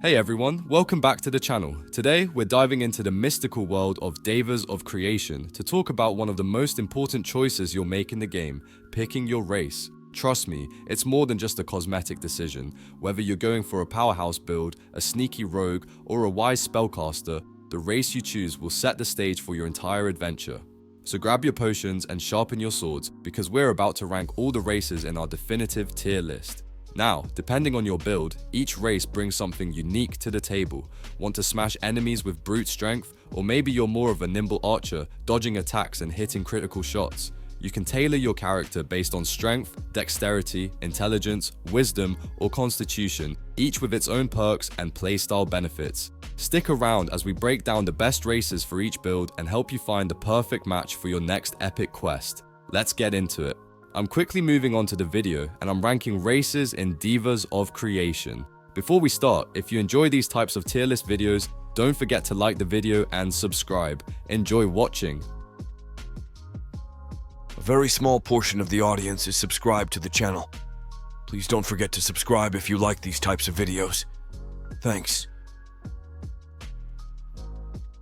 Hey everyone, welcome back to the channel. Today, we're diving into the mystical world of Devas of Creation to talk about one of the most important choices you'll make in the game, picking your race. Trust me, it's more than just a cosmetic decision. Whether you're going for a powerhouse build, a sneaky rogue, or a wise spellcaster, the race you choose will set the stage for your entire adventure. So grab your potions and sharpen your swords, because we're about to rank all the races in our definitive tier list. Now, depending on your build, each race brings something unique to the table. Want to smash enemies with brute strength? Or maybe you're more of a nimble archer, dodging attacks and hitting critical shots. You can tailor your character based on strength, dexterity, intelligence, wisdom, or constitution, each with its own perks and playstyle benefits. Stick around as we break down the best races for each build and help you find the perfect match for your next epic quest. Let's get into it. I'm quickly moving on to the video and I'm ranking races in Devas of Creation. Before we start, if you enjoy these types of tier list videos, don't forget to like the video and subscribe. Enjoy watching. A very small portion of the audience is subscribed to the channel. Please don't forget to subscribe if you like these types of videos. Thanks.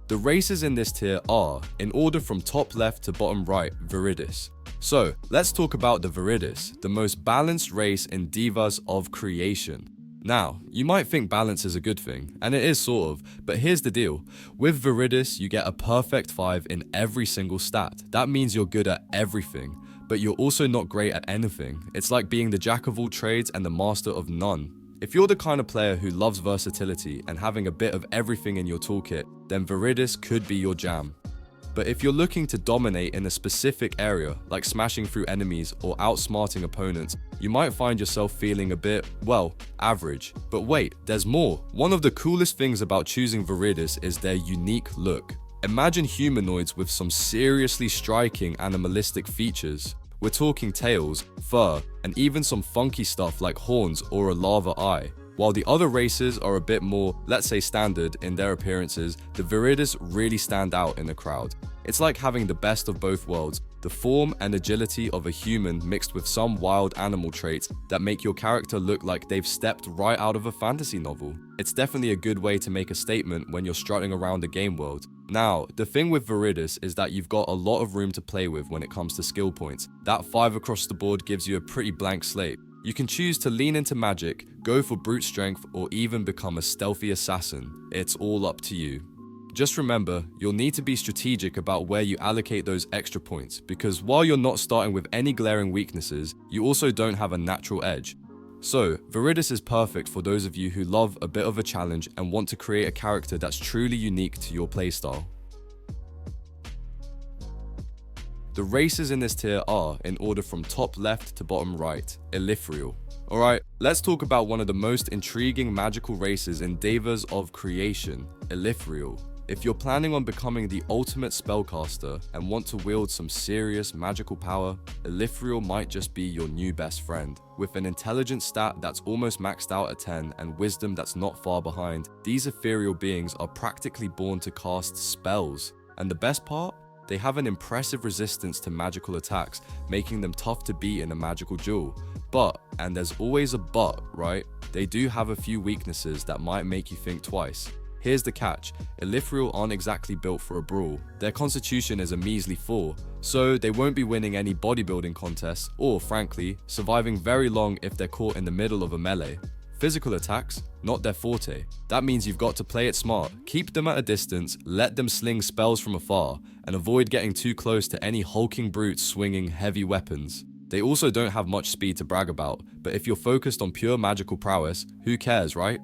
The races in this tier are, in order from top left to bottom right, Veridus. So, let's talk about the Veridus, the most balanced race in Devas of Creation. Now, you might think balance is a good thing, and it is sort of, but here's the deal. With Veridus, you get a perfect 5 in every single stat. That means you're good at everything, but you're also not great at anything. It's like being the jack of all trades and the master of none. If you're the kind of player who loves versatility and having a bit of everything in your toolkit, then Veridus could be your jam. But if you're looking to dominate in a specific area, like smashing through enemies or outsmarting opponents, you might find yourself feeling a bit, well, average. But wait, there's more. One of the coolest things about choosing Veridus is their unique look. Imagine humanoids with some seriously striking animalistic features. We're talking tails, fur, and even some funky stuff like horns or a lava eye. While the other races are a bit more, let's say, standard in their appearances, the Veridus really stand out in the crowd. It's like having the best of both worlds, the form and agility of a human mixed with some wild animal traits that make your character look like they've stepped right out of a fantasy novel. It's definitely a good way to make a statement when you're strutting around the game world. Now, the thing with Veridus is that you've got a lot of room to play with when it comes to skill points. That 5 across the board gives you a pretty blank slate. You can choose to lean into magic, go for brute strength, or even become a stealthy assassin. It's all up to you. Just remember, you'll need to be strategic about where you allocate those extra points, because while you're not starting with any glaring weaknesses, you also don't have a natural edge. So, Veridus is perfect for those of you who love a bit of a challenge and want to create a character that's truly unique to your playstyle. The races in this tier are, in order from top left to bottom right, Elriel. Alright, let's talk about one of the most intriguing magical races in Devas of Creation, Elriel. If you're planning on becoming the ultimate spellcaster and want to wield some serious magical power, Elriel might just be your new best friend. With an intelligence stat that's almost maxed out at 10 and wisdom that's not far behind, these ethereal beings are practically born to cast spells. And the best part? They have an impressive resistance to magical attacks, making them tough to beat in a magical duel. But, and there's always a but, right? They do have a few weaknesses that might make you think twice. Here's the catch, Elriel aren't exactly built for a brawl. Their constitution is a measly 4, so they won't be winning any bodybuilding contests or, frankly, surviving very long if they're caught in the middle of a melee. Physical attacks, not their forte. That means you've got to play it smart. Keep them at a distance, let them sling spells from afar, and avoid getting too close to any hulking brutes swinging heavy weapons. They also don't have much speed to brag about, but if you're focused on pure magical prowess, who cares, right?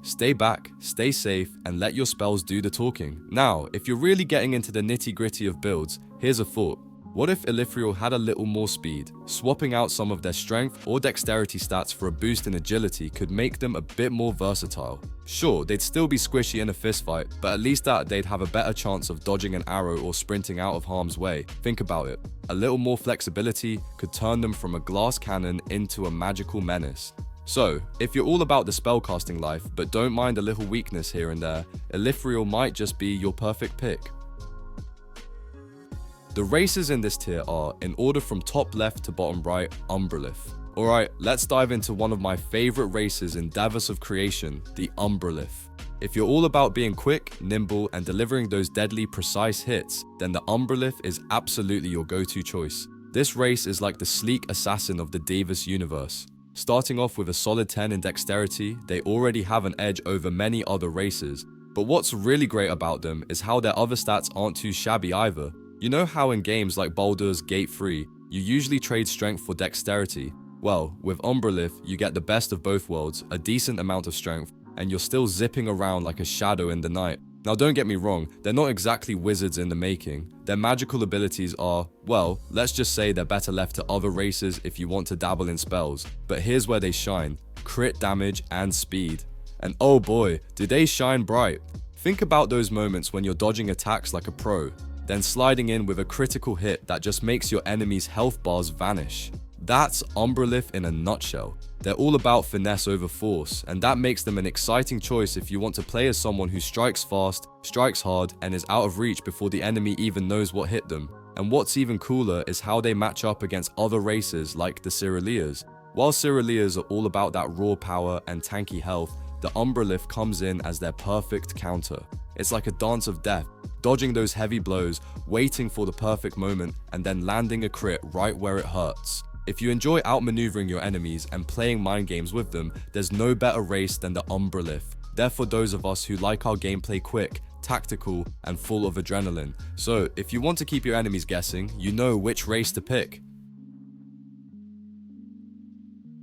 Stay back, stay safe, and let your spells do the talking. Now, if you're really getting into the nitty-gritty of builds, here's a thought. What if Elriel had a little more speed? Swapping out some of their strength or dexterity stats for a boost in agility could make them a bit more versatile. Sure, they'd still be squishy in a fistfight, but at least that they'd have a better chance of dodging an arrow or sprinting out of harm's way. Think about it. A little more flexibility could turn them from a glass cannon into a magical menace. So, if you're all about the spellcasting life but don't mind a little weakness here and there, Elriel might just be your perfect pick. The races in this tier are, in order from top left to bottom right, Umbrilith. Alright, let's dive into one of my favorite races in Devas of Creation, the Umbrilith. If you're all about being quick, nimble, and delivering those deadly, precise hits, then the Umbrilith is absolutely your go-to choice. This race is like the sleek assassin of the Devas universe. Starting off with a solid 10 in dexterity, they already have an edge over many other races. But what's really great about them is how their other stats aren't too shabby either. You know how in games like Baldur's Gate 3, you usually trade strength for dexterity? Well, with Umbrilith, you get the best of both worlds, a decent amount of strength, and you're still zipping around like a shadow in the night. Now don't get me wrong, they're not exactly wizards in the making. Their magical abilities are, well, let's just say they're better left to other races if you want to dabble in spells. But here's where they shine: crit damage and speed. And oh boy, do they shine bright. Think about those moments when you're dodging attacks like a pro, then sliding in with a critical hit that just makes your enemy's health bars vanish. That's Umbrilith in a nutshell. They're all about finesse over force, and that makes them an exciting choice if you want to play as someone who strikes fast, strikes hard, and is out of reach before the enemy even knows what hit them. And what's even cooler is how they match up against other races like the Sirus. While Sirus are all about that raw power and tanky health, the Umbrilith comes in as their perfect counter. It's like a dance of death, dodging those heavy blows, waiting for the perfect moment, and then landing a crit right where it hurts. If you enjoy outmaneuvering your enemies and playing mind games with them, there's no better race than the Umbrilith. They're for those of us who like our gameplay quick, tactical, and full of adrenaline. So, if you want to keep your enemies guessing, you know which race to pick.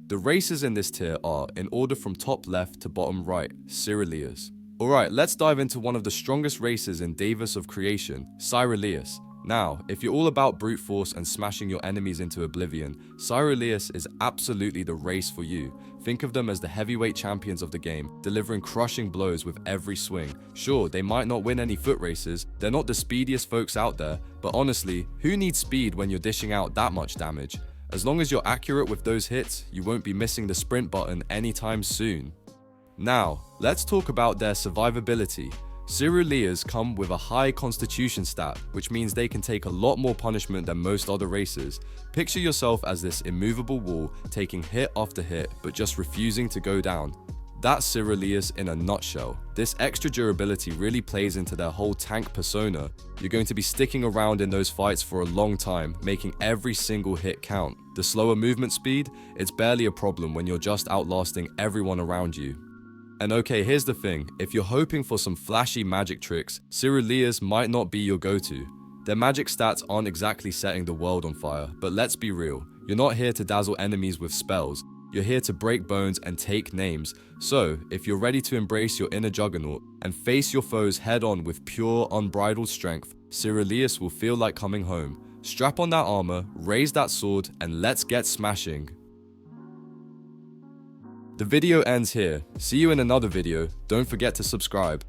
The races in this tier are, in order from top left to bottom right, Sirus. Alright, let's dive into one of the strongest races in Devas of Creation, Sirus. Now, if you're all about brute force and smashing your enemies into oblivion, Sirus is absolutely the race for you. Think of them as the heavyweight champions of the game, delivering crushing blows with every swing. Sure, they might not win any foot races, they're not the speediest folks out there, but honestly, who needs speed when you're dishing out that much damage? As long as you're accurate with those hits, you won't be missing the sprint button anytime soon. Now, let's talk about their survivability. Sirus come with a high constitution stat, which means they can take a lot more punishment than most other races. Picture yourself as this immovable wall, taking hit after hit, but just refusing to go down. That's Sirus in a nutshell. This extra durability really plays into their whole tank persona. You're going to be sticking around in those fights for a long time, making every single hit count. The slower movement speed, it's barely a problem when you're just outlasting everyone around you. And okay, here's the thing, if you're hoping for some flashy magic tricks, Sirus might not be your go-to. Their magic stats aren't exactly setting the world on fire, but let's be real, you're not here to dazzle enemies with spells, you're here to break bones and take names. So, if you're ready to embrace your inner juggernaut and face your foes head-on with pure, unbridled strength, Sirus will feel like coming home. Strap on that armor, raise that sword, and let's get smashing. The video ends here. See you in another video. Don't forget to subscribe.